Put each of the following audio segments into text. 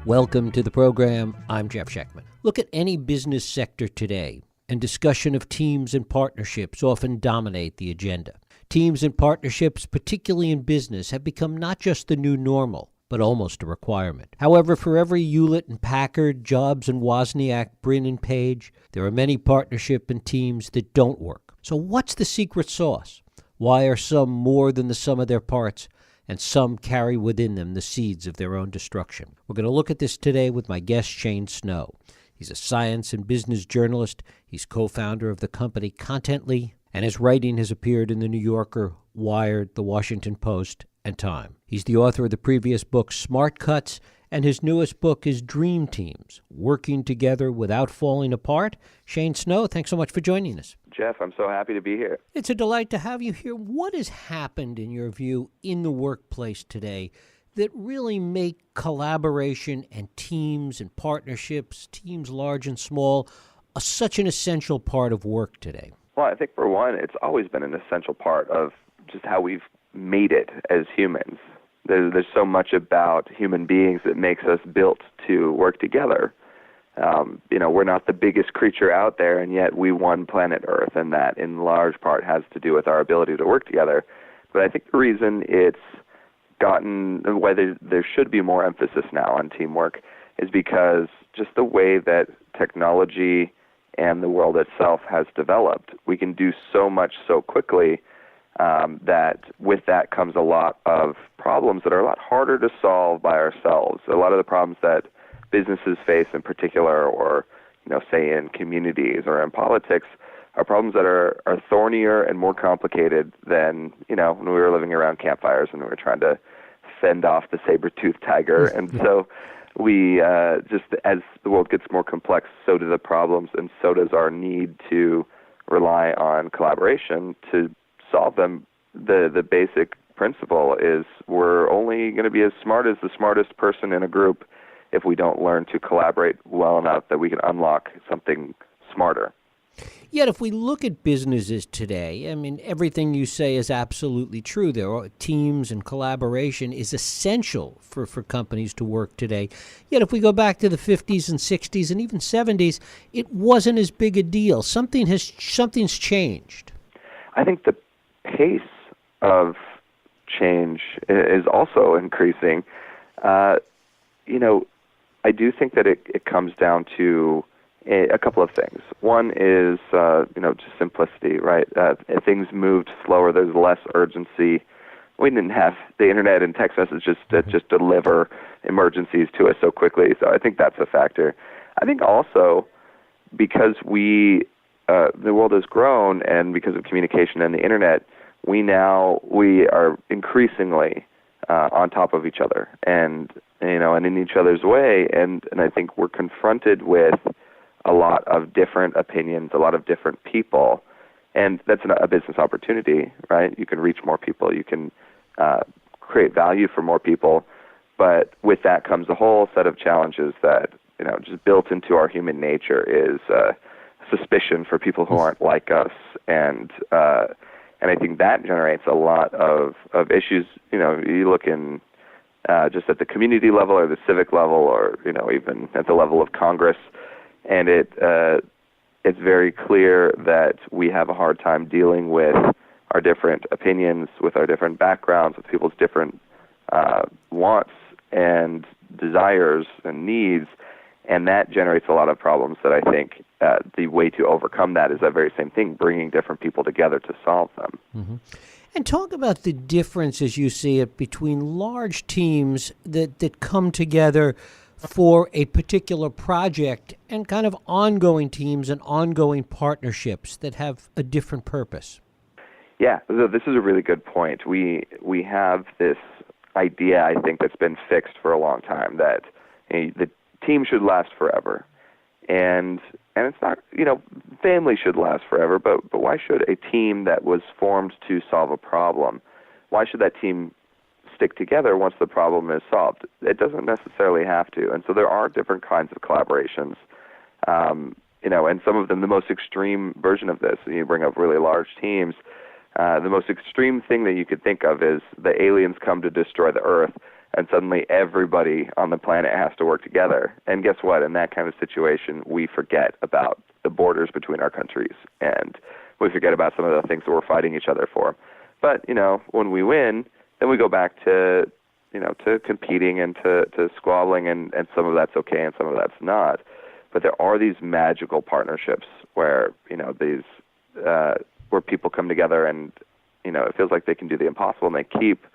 Welcome to the program. I'm Jeff Schechtman. Look at any business sector today, and discussion of teams and partnerships often dominate the agenda. Teams and partnerships, particularly in business, have become not just the new normal, but almost a requirement. However, for every Hewlett and Packard, Jobs and Wozniak, Brin and Page, there are many partnerships and teams that don't work. So what's the secret sauce? Why are some more than the sum of their parts, and some carry within them the seeds of their own destruction? We're going to look at this today with my guest, Shane Snow. He's a science and business journalist. He's co-founder of the company Contently, and his writing has appeared in The New Yorker, Wired, The Washington Post, and Time. He's the author of the previous book, Smart Cuts, and his newest book is Dream Teams, Working Together Without Falling Apart. Shane Snow, thanks so much for joining us. Jeff, I'm so happy to be here. It's a delight to have you here. What has happened, in your view, in the workplace today that really make collaboration and teams and partnerships, teams large and small, such an essential part of work today? Well, I think for one, it's always been an essential part of just how we've made it as humans. There's so much about human beings that makes us built to work together. We're not the biggest creature out there, and yet we won planet Earth, and that in large part has to do with our ability to work together. But I think the reason it's gotten, why there should be more emphasis now on teamwork, is because just the way that technology and the world itself has developed, we can do so much so quickly that with that comes a lot of problems that are a lot harder to solve by ourselves. A lot of the problems that businesses face in particular, or say in communities or in politics, are problems that are thornier and more complicated than when we were living around campfires and we were trying to fend off the saber-toothed tiger. And so we just as the world gets more complex, so do the problems, and so does our need to rely on collaboration to solve them. The basic principle is we're only going to be as smart as the smartest person in a group if we don't learn to collaborate well enough that we can unlock something smarter. Yet if we look at businesses today, everything you say is absolutely true. There are teams and collaboration is essential for companies to work today. Yet if we go back to the 50s and 60s and even 70s, it wasn't as big a deal. Something's changed. I think the pace of change is also increasing. I do think that it comes down to a couple of things. One is, just simplicity, right? Things moved slower. There's less urgency. We didn't have the internet and text messages that just deliver emergencies to us so quickly. So I think that's a factor. I think also because the world has grown, and because of communication and the internet, we are increasingly on top of each other and in each other's way. And I think we're confronted with a lot of different opinions, a lot of different people, and that's a business opportunity, right? You can reach more people, you can create value for more people, but with that comes a whole set of challenges that just built into our human nature is suspicion for people who aren't like us, and I think that generates a lot of issues. You look in just at the community level or the civic level, or even at the level of Congress, and it's very clear that we have a hard time dealing with our different opinions, with our different backgrounds, with people's different wants and desires and needs, and that generates a lot of problems that I think the way to overcome that is that very same thing, bringing different people together to solve them. Mm-hmm. And talk about the difference, as you see it, between large teams that come together for a particular project and kind of ongoing teams and ongoing partnerships that have a different purpose. Yeah, this is a really good point. We have this idea, I think, that's been fixed for a long time, that the team should last forever. And it's not, family should last forever, but why should a team that was formed to solve a problem, why should that team stick together once the problem is solved? It doesn't necessarily have to. And so there are different kinds of collaborations, and some of them, the most extreme version of this, you bring up really large teams, the most extreme thing that you could think of is the aliens come to destroy the Earth, and suddenly everybody on the planet has to work together. And guess what? In that kind of situation, we forget about the borders between our countries, and we forget about some of the things that we're fighting each other for. But, when we win, then we go back to, to competing and to squabbling, and some of that's okay and some of that's not. But there are these magical partnerships where, where people come together and, it feels like they can do the impossible and they keep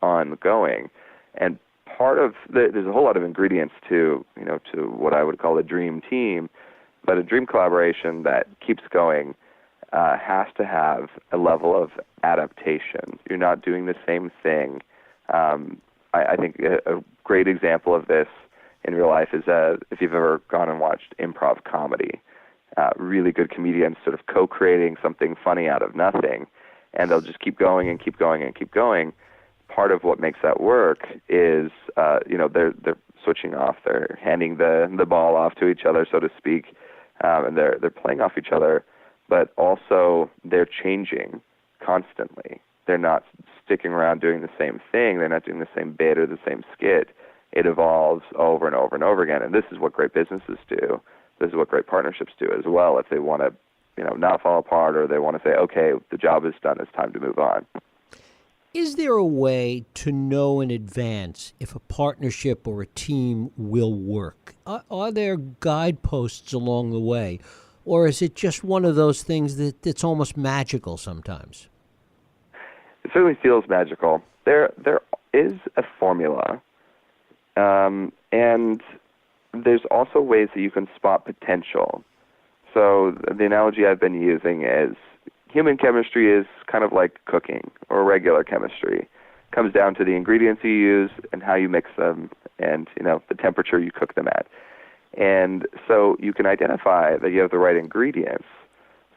on going. And part of there's a whole lot of ingredients to what I would call a dream team, but a dream collaboration that keeps going has to have a level of adaptation. You're not doing the same thing. I think a great example of this in real life is if you've ever gone and watched improv comedy. Really good comedians sort of co-creating something funny out of nothing, and they'll just keep going and keep going and keep going. Part of what makes that work is, they're switching off. They're handing the ball off to each other, so to speak, and they're playing off each other. But also they're changing constantly. They're not sticking around doing the same thing. They're not doing the same bit or the same skit. It evolves over and over and over again. And this is what great businesses do. This is what great partnerships do as well. If they want to, not fall apart, or they want to say, okay, the job is done, it's time to move on. Is there a way to know in advance if a partnership or a team will work? Are there guideposts along the way? Or is it just one of those things that's almost magical sometimes? It certainly feels magical. There is a formula, and there's also ways that you can spot potential. So the analogy I've been using is human chemistry is kind of like cooking or regular chemistry. It comes down to the ingredients you use and how you mix them and, the temperature you cook them at. And so you can identify that you have the right ingredients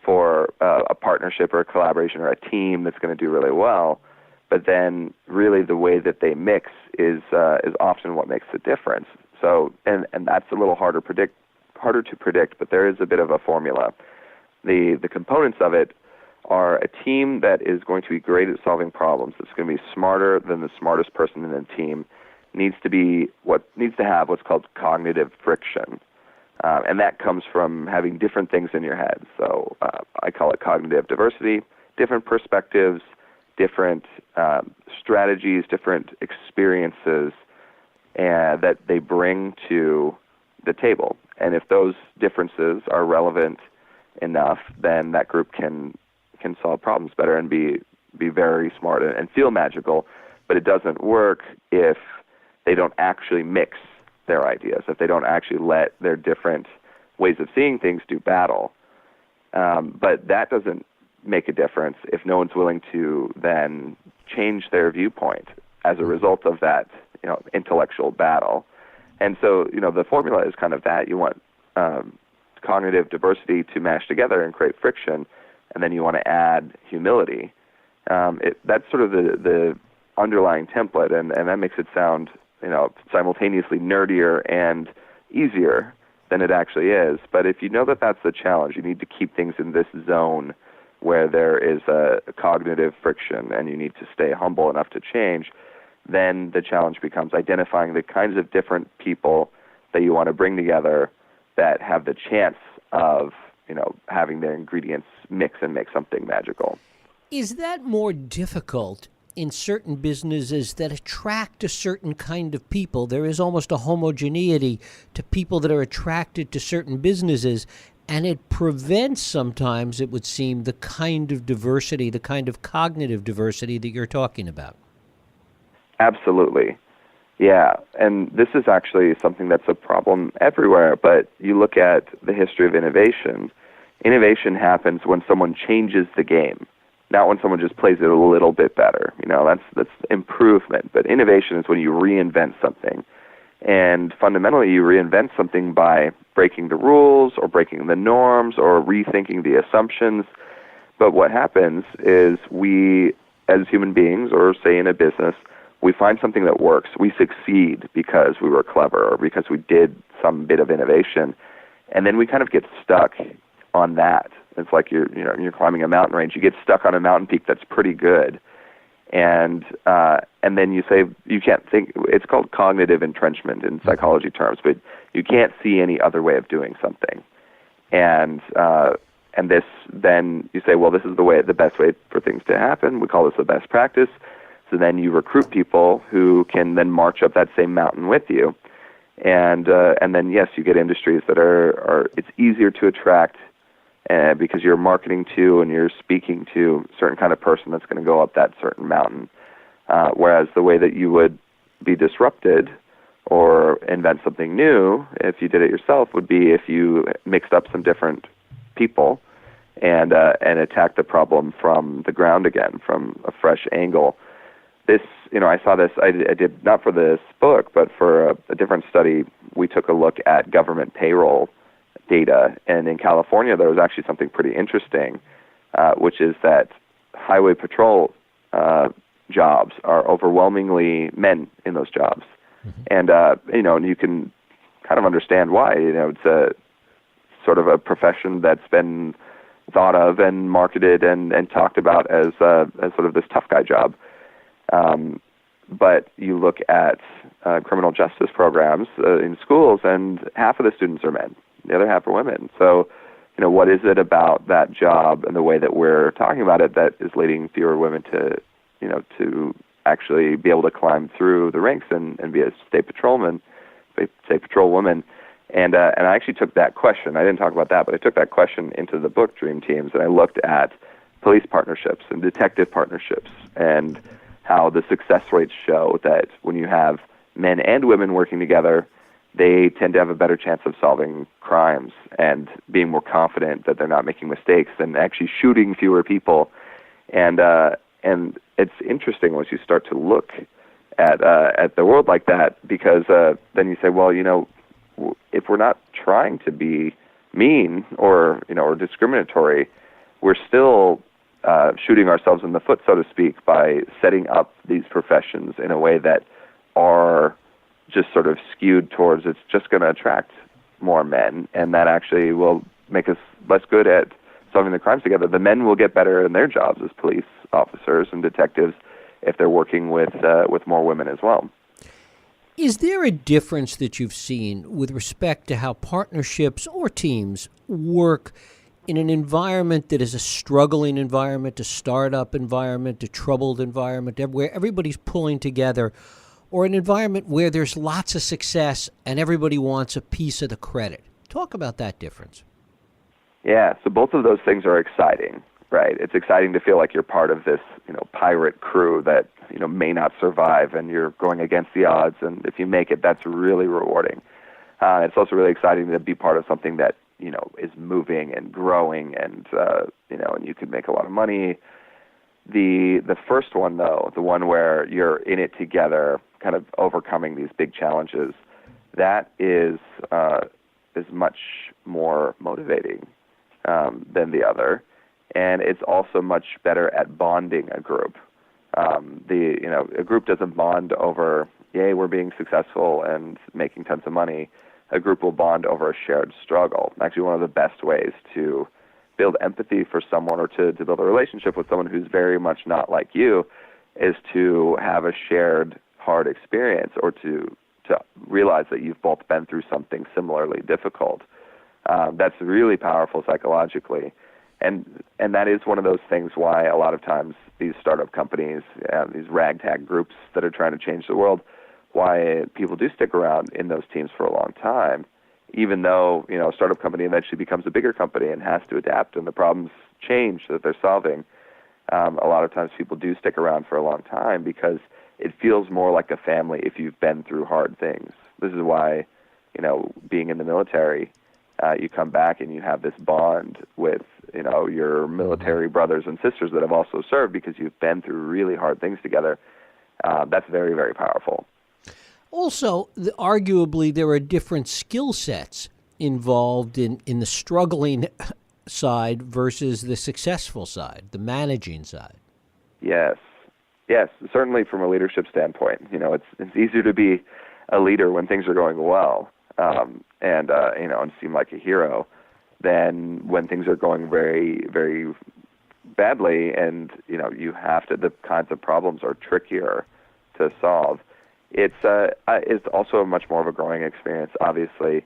for a partnership or a collaboration or a team that's going to do really well, but then really the way that they mix is often what makes the difference. So, and that's a little harder to predict, but there is a bit of a formula. The components of it are a team that is going to be great at solving problems, that's going to be smarter than the smartest person in the team, needs to have what's called cognitive friction. And that comes from having different things in your head. So I call it cognitive diversity, different perspectives, different strategies, different experiences that they bring to the table. And if those differences are relevant enough, then that group can solve problems better and be very smart and feel magical. But it doesn't work if they don't actually mix their ideas, if they don't actually let their different ways of seeing things do battle. But that doesn't make a difference if no one's willing to then change their viewpoint as a result of that, intellectual battle. And so, the formula is kind of that. You want cognitive diversity to mash together and create friction, and then you want to add humility. That's sort of the underlying template, and that makes it sound simultaneously nerdier and easier than it actually is. But if you know that that's the challenge, you need to keep things in this zone where there is a cognitive friction and you need to stay humble enough to change, then the challenge becomes identifying the kinds of different people that you want to bring together that have the chance of, having their ingredients mix and make something magical. Is that more difficult in certain businesses that attract a certain kind of people? There is almost a homogeneity to people that are attracted to certain businesses, and it prevents sometimes, it would seem, the kind of diversity, the kind of cognitive diversity that you're talking about. Absolutely. Yeah, and this is actually something that's a problem everywhere, but you look at the history of innovation. Innovation happens when someone changes the game, not when someone just plays it a little bit better. That's improvement. But innovation is when you reinvent something. And fundamentally, you reinvent something by breaking the rules or breaking the norms or rethinking the assumptions. But what happens is we, as human beings, or say in a business, we find something that works. We succeed because we were clever or because we did some bit of innovation. And then we kind of get stuck on that. It's like you're climbing a mountain range. You get stuck on a mountain peak that's pretty good. And then you say you can't think. It's called cognitive entrenchment in psychology terms, but you can't see any other way of doing something. And this, then you say, well, this is the best way for things to happen. We call this the best practice. So then you recruit people who can then march up that same mountain with you. And then, yes, you get industries that are it's easier to attract because you're marketing to and you're speaking to a certain kind of person that's going to go up that certain mountain. Whereas the way that you would be disrupted or invent something new, if you did it yourself, would be if you mixed up some different people and attacked the problem from the ground again, from a fresh angle. This, I saw this, I did not for this book, but for a different study, we took a look at government payroll data, and in California there was actually something pretty interesting, which is that highway patrol jobs are overwhelmingly men in those jobs. And, and you can kind of understand why. It's a sort of a profession that's been thought of and marketed and talked about as sort of this tough guy job. But you look at criminal justice programs in schools, and half of the students are men, the other half are women. So, what is it about that job and the way that we're talking about it that is leading fewer women to actually be able to climb through the ranks and be a state patrolman, state patrol woman? And I actually took that question. I didn't talk about that, but I took that question into the book Dream Teams, and I looked at police partnerships and detective partnerships and how the success rates show that when you have men and women working together, they tend to have a better chance of solving crimes and being more confident that they're not making mistakes and actually shooting fewer people. And it's interesting once you start to look at the world like that, because then you say, well, if we're not trying to be mean or discriminatory, we're still shooting ourselves in the foot, so to speak, by setting up these professions in a way that are just sort of skewed towards it's just going to attract more men, and that actually will make us less good at solving the crimes together. The men will get better in their jobs as police officers and detectives if they're working with more women as well. Is there a difference that you've seen with respect to how partnerships or teams work in an environment that is a struggling environment, a startup environment, a troubled environment, where everybody's pulling together, or an environment where there's lots of success and everybody wants a piece of the credit? Talk about that difference. Yeah, so both of those things are exciting, right? It's exciting to feel like you're part of this, pirate crew that, may not survive, and you're going against the odds, and if you make it, that's really rewarding. It's also really exciting to be part of something that, is moving and growing, and, and you can make a lot of money. The first one, though, the one where you're in it together, kind of overcoming these big challenges, that is much more motivating than the other, and it's also much better at bonding a group. A group doesn't bond over, yay, we're being successful and making tons of money. A group will bond over a shared struggle. Actually, one of the best ways to build empathy for someone or to build a relationship with someone who's very much not like you is to have a shared hard experience, or to realize that you've both been through something similarly difficult. That's really powerful psychologically. And that is one of those things why a lot of times these startup companies, these ragtag groups that are trying to change the world, why people do stick around in those teams for a long time, even though, a startup company eventually becomes a bigger company and has to adapt and the problems change that they're solving. A lot of times people do stick around for a long time because it feels more like a family if you've been through hard things. This is why, being in the military, you come back and you have this bond with, your military brothers and sisters that have also served because you've been through really hard things together. That's very, very powerful. Also, arguably, there are different skill sets involved in the struggling side versus the successful side, the managing side. Yes, certainly from a leadership standpoint. It's easier to be a leader when things are going well, and seem like a hero, than when things are going very, very badly, and you have to. The kinds of problems are trickier to solve. It's also a much more of a growing experience. Obviously,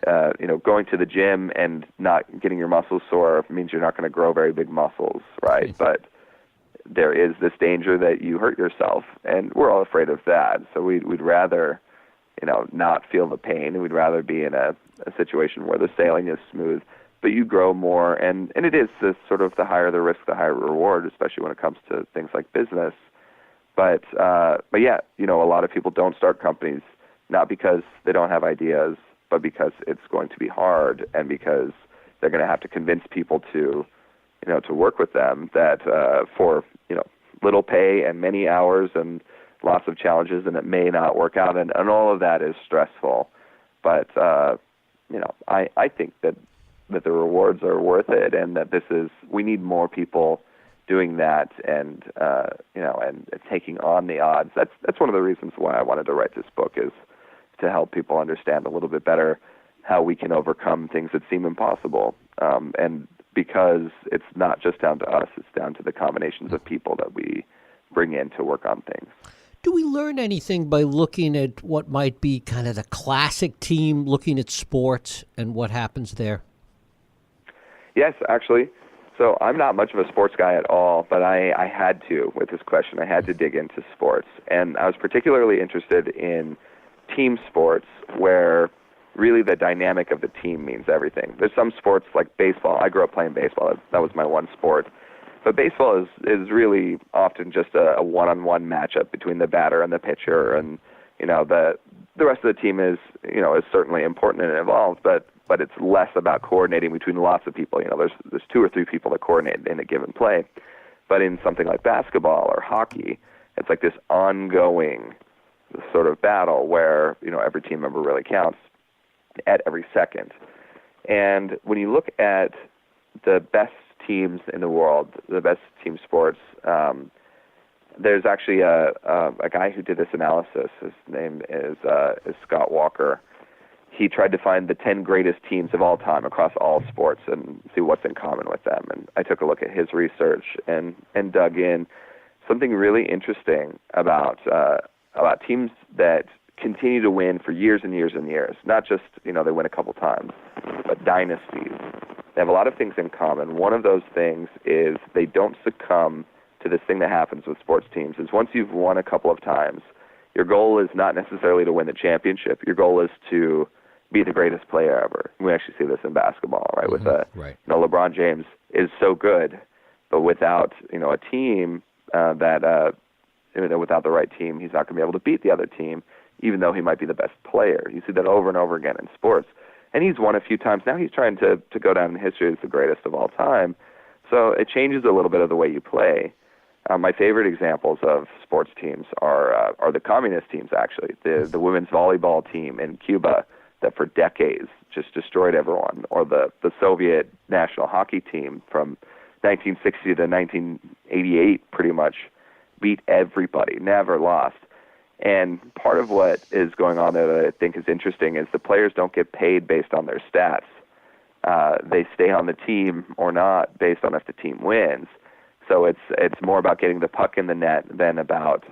going to the gym and not getting your muscles sore means you're not going to grow very big muscles, right? But there is this danger that you hurt yourself, and we're all afraid of that. So we'd rather, not feel the pain, and we'd rather be in a situation where the sailing is smooth, but you grow more, and it is this sort of the higher the risk, the higher reward, especially when it comes to things like business. But yeah, a lot of people don't start companies not because they don't have ideas, but because it's going to be hard, and because they're going to have to convince people to work with them that for little pay and many hours and lots of challenges, and it may not work out, and all of that is stressful. But I think that the rewards are worth it, and that we need more people doing that, and and taking on the odds. That's one of the reasons why I wanted to write this book, is to help people understand a little bit better how we can overcome things that seem impossible. And because it's not just down to us, it's down to the combinations of people that we bring in to work on things. Do we learn anything by looking at what might be kind of the classic team, looking at sports and what happens there? Yes, actually. So I'm not much of a sports guy at all, but I had to, with this question, I had to dig into sports. And I was particularly interested in team sports, where really the dynamic of the team means everything. There's some sports like baseball. I grew up playing baseball. That was my one sport. But baseball is really often just a one-on-one matchup between the batter and the pitcher, and the rest of the team is certainly important and involved, but it's less about coordinating between lots of people. There's 2 or 3 people that coordinate in a given play. But in something like basketball or hockey, it's like this ongoing sort of battle where every team member really counts at every second. And when you look at the best teams in the world, the best team sports, there's actually a guy who did this analysis. His name is Scott Walker. He tried to find the 10 greatest teams of all time across all sports and see what's in common with them. And I took a look at his research and dug in. Something really interesting about teams that continue to win for years and years and years. Not just, they win a couple times, but dynasties. They have a lot of things in common. One of those things is they don't succumb to this thing that happens with sports teams, is once you've won a couple of times, your goal is not necessarily to win the championship. Your goal is to be the greatest player ever. We actually see this in basketball, right? Mm-hmm. With LeBron James is so good, but without a team without the right team, he's not going to be able to beat the other team, even though he might be the best player. You see that over and over again in sports. And he's won a few times. Now he's trying to go down in history as the greatest of all time. So it changes a little bit of the way you play. My favorite examples of sports teams are the communist teams, actually. The women's volleyball team in Cuba that for decades just destroyed everyone, or the Soviet national hockey team from 1960 to 1988 pretty much beat everybody, never lost. And part of what is going on there that I think is interesting is the players don't get paid based on their stats. They stay on the team or not based on if the team wins. So it's more about getting the puck in the net than about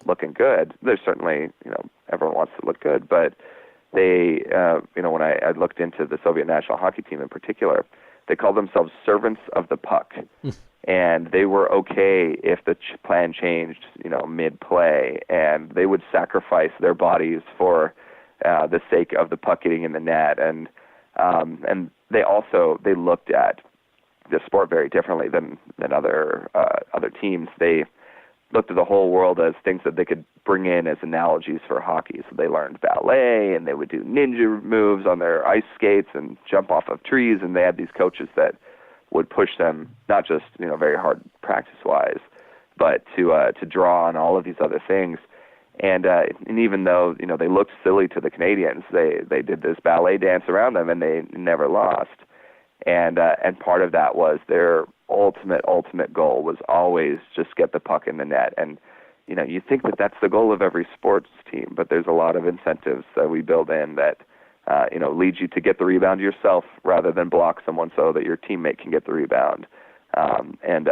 looking good. There's certainly, everyone wants to look good, but they, when I looked into the Soviet national hockey team in particular, they called themselves servants of the puck. And they were okay if the plan changed, mid-play, and they would sacrifice their bodies for the sake of the puck getting in the net. And they looked at the sport very differently than other teams. They looked at the whole world as things that they could bring in as analogies for hockey. So they learned ballet, and they would do ninja moves on their ice skates and jump off of trees. And they had these coaches that would push them not just very hard practice-wise, but to draw on all of these other things. And even though they looked silly to the Canadians, they did this ballet dance around them, and they never lost. And part of that was their ultimate goal was always just get the puck in the net. And you think that that's the goal of every sports team, but there's a lot of incentives that we build in that lead you to get the rebound yourself rather than block someone so that your teammate can get the rebound. And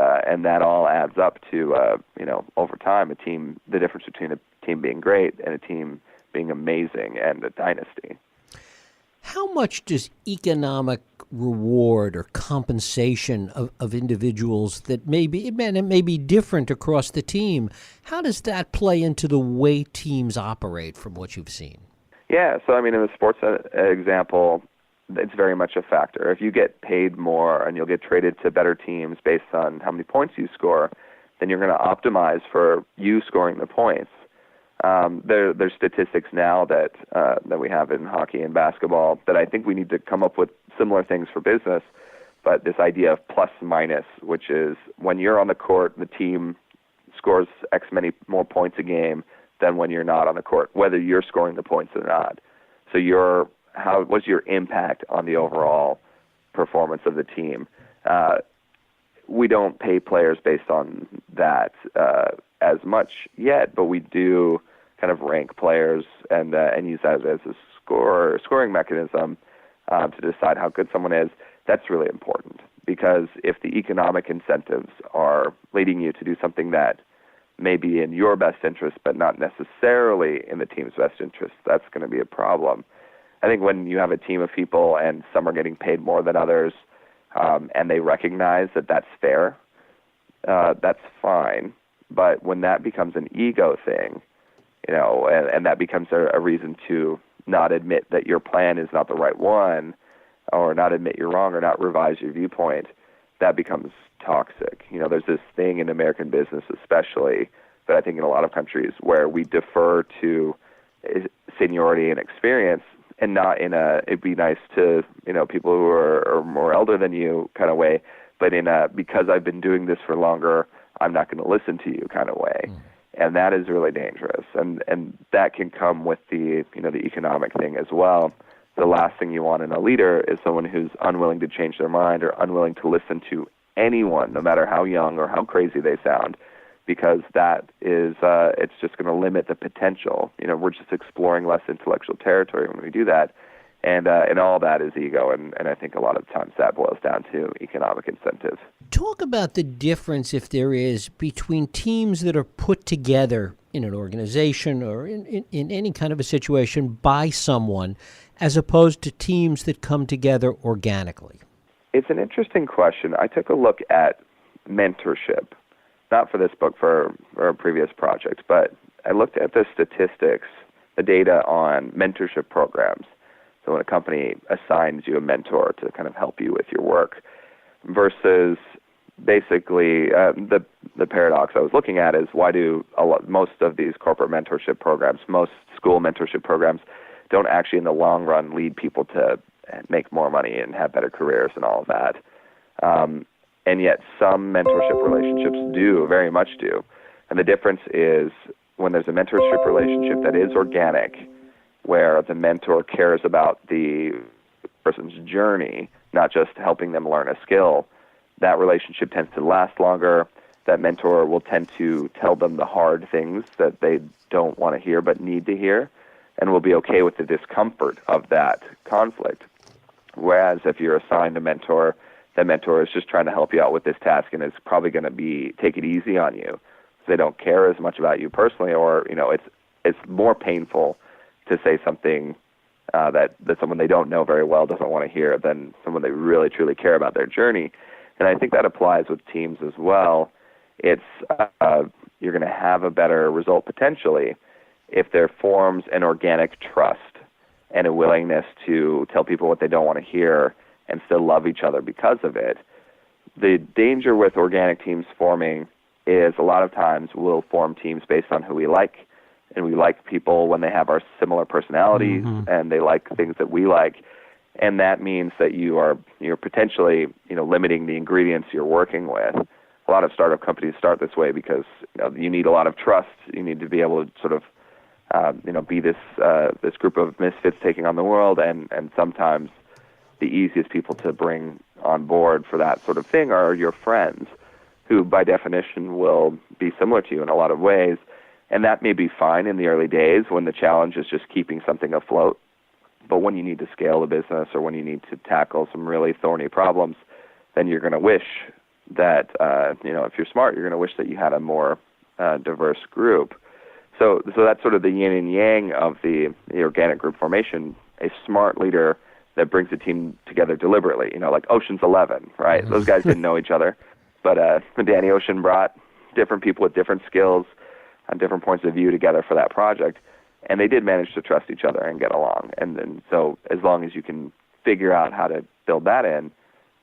that all adds up to over time the difference between a team being great and a team being amazing and a dynasty. How much does economic reward or compensation of individuals that it may be different across the team, how does that play into the way teams operate from what you've seen? Yeah, so in the sports example, it's very much a factor. If you get paid more and you'll get traded to better teams based on how many points you score, then you're going to optimize for you scoring the points. There's statistics now that we have in hockey and basketball that I think we need to come up with similar things for business, but this idea of plus minus, which is when you're on the court, the team scores X many more points a game than when you're not on the court, whether you're scoring the points or not. So what's your impact on the overall performance of the team? We don't pay players based on that as much yet, but we do kind of rank players and use that as a scoring mechanism to decide how good someone is. That's really important because if the economic incentives are leading you to do something that may be in your best interest but not necessarily in the team's best interest, that's going to be a problem. I think when you have a team of people and some are getting paid more than others and they recognize that that's fair, that's fine. But when that becomes an ego thing, and that becomes a reason to not admit that your plan is not the right one, or not admit you're wrong, or not revise your viewpoint, that becomes toxic. There's this thing in American business especially, but I think in a lot of countries, where we defer to seniority and experience, and not in it'd be nice to people who are more elder than you kind of way, but in because I've been doing this for longer, I'm not going to listen to you kind of way. And that is really dangerous. And that can come with the economic thing as well. The last thing you want in a leader is someone who's unwilling to change their mind or unwilling to listen to anyone, no matter how young or how crazy they sound, because that is it's just going to limit the potential. We're just exploring less intellectual territory when we do that. And all that is ego, and I think a lot of times that boils down to economic incentives. Talk about the difference, if there is, between teams that are put together in an organization or in any kind of a situation by someone, as opposed to teams that come together organically. It's an interesting question. I took a look at mentorship, not for this book, for a previous project, but I looked at the statistics, the data on mentorship programs. So when a company assigns you a mentor to kind of help you with your work versus basically the paradox I was looking at is why do most of these corporate mentorship programs, most school mentorship programs, don't actually in the long run lead people to make more money and have better careers and all of that. And yet some mentorship relationships do, very much do. And the difference is when there's a mentorship relationship that is organic, where the mentor cares about the person's journey, not just helping them learn a skill, that relationship tends to last longer. That mentor will tend to tell them the hard things that they don't want to hear but need to hear, and will be okay with the discomfort of that conflict. Whereas if you're assigned a mentor, that mentor is just trying to help you out with this task and is probably going to take it easy on you. So they don't care as much about you personally, or it's more painful to say something that someone they don't know very well doesn't want to hear than someone they really truly care about their journey. And I think that applies with teams as well. It's you're going to have a better result potentially if there forms an organic trust and a willingness to tell people what they don't want to hear and still love each other because of it. The danger with organic teams forming is a lot of times we'll form teams based on who we like, and we like people when they have our similar personalities and they like things that we like. And that means that you're potentially limiting the ingredients you're working with. A lot of startup companies start this way because you need a lot of trust. You need to be able to sort of be this group of misfits taking on the world, and sometimes the easiest people to bring on board for that sort of thing are your friends, who by definition will be similar to you in a lot of ways. And that may be fine in the early days when the challenge is just keeping something afloat. But when you need to scale the business or when you need to tackle some really thorny problems, then you're going to wish that if you're smart, you're going to wish that you had a more diverse group. So that's sort of the yin and yang of the organic group formation. A smart leader that brings a team together deliberately, like Ocean's 11, right? Those guys didn't know each other, but Danny Ocean brought different people with different skills and different points of view together for that project, and they did manage to trust each other and get along. And then so as long as you can figure out how to build that in,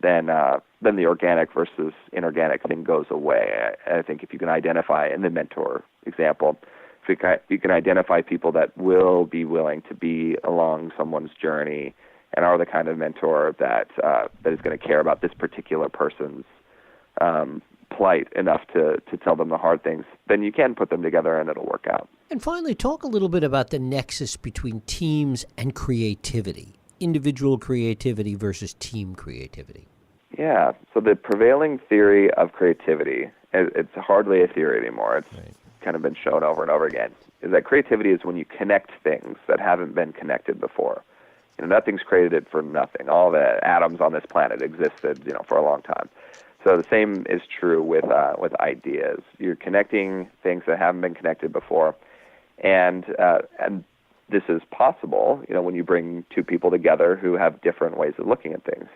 then the organic versus inorganic thing goes away. I think if you can identify, in the mentor example, if you can identify people that will be willing to be along someone's journey and are the kind of mentor that is going to care about this particular person's plight enough to tell them the hard things, then you can put them together and it'll work out. And finally, talk a little bit about the nexus between teams and creativity, individual creativity versus team creativity. Yeah, so the prevailing theory of creativity, it's hardly a theory anymore, it's kind of been shown over and over again, is that creativity is when you connect things that haven't been connected before. Nothing's created for nothing. All the atoms on this planet existed, for a long time. So the same is true with ideas. You're connecting things that haven't been connected before, and this is possible, when you bring two people together who have different ways of looking at things.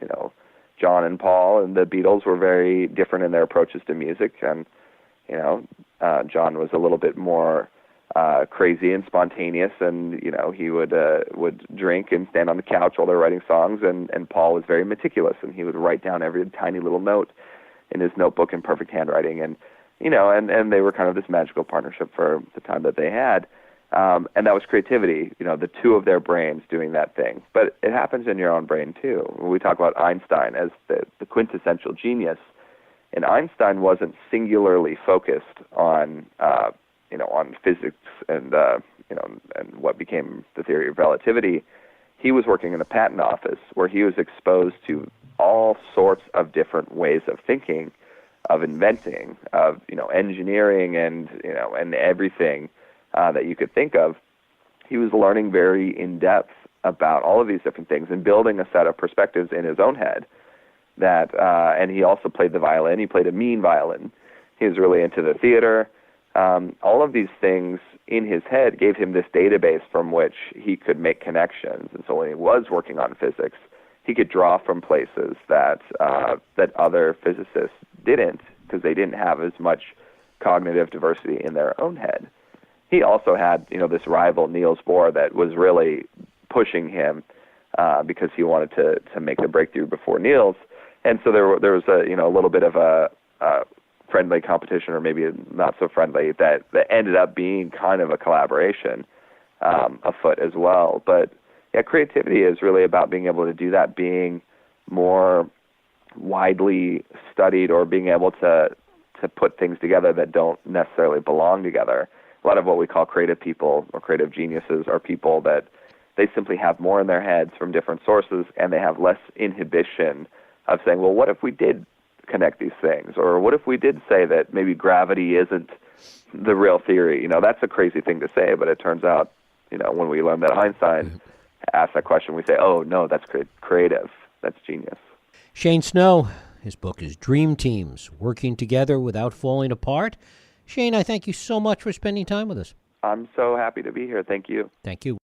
John and Paul and the Beatles were very different in their approaches to music, and John was a little bit more crazy and spontaneous, and he would drink and stand on the couch while they're writing songs, and Paul was very meticulous, and he would write down every tiny little note in his notebook in perfect handwriting, and they were kind of this magical partnership for the time that they had, and that was creativity, the two of their brains doing that thing. But it happens in your own brain too. When we talk about Einstein as the quintessential genius, and Einstein wasn't singularly focused on on physics and what became the theory of relativity. He was working in a patent office where he was exposed to all sorts of different ways of thinking, of inventing, of engineering, and everything that you could think of. He was learning very in depth about all of these different things and building a set of perspectives in his own head. And he also played the violin. He played a mean violin. He was really into the theater. All of these things in his head gave him this database from which he could make connections. And so when he was working on physics, he could draw from places that other physicists didn't, because they didn't have as much cognitive diversity in their own head. He also had this rival, Niels Bohr, that was really pushing him because he wanted to make the breakthrough before Niels. And so there was a little bit of a friendly competition, or maybe not so friendly, that ended up being kind of a collaboration afoot as well. But yeah, creativity is really about being able to do that, being more widely studied, or being able to put things together that don't necessarily belong together. A lot of what we call creative people or creative geniuses are people that they simply have more in their heads from different sources, and they have less inhibition of saying, well, what if we did connect these things? Or what if we did say that maybe gravity isn't the real theory? That's a crazy thing to say, but it turns out, when we learn that Einstein asked that question, we say, oh, no, that's creative. That's genius. Shane Snow, his book is Dream Teams, Working Together Without Falling Apart. Shane, I thank you so much for spending time with us. I'm so happy to be here. Thank you. Thank you.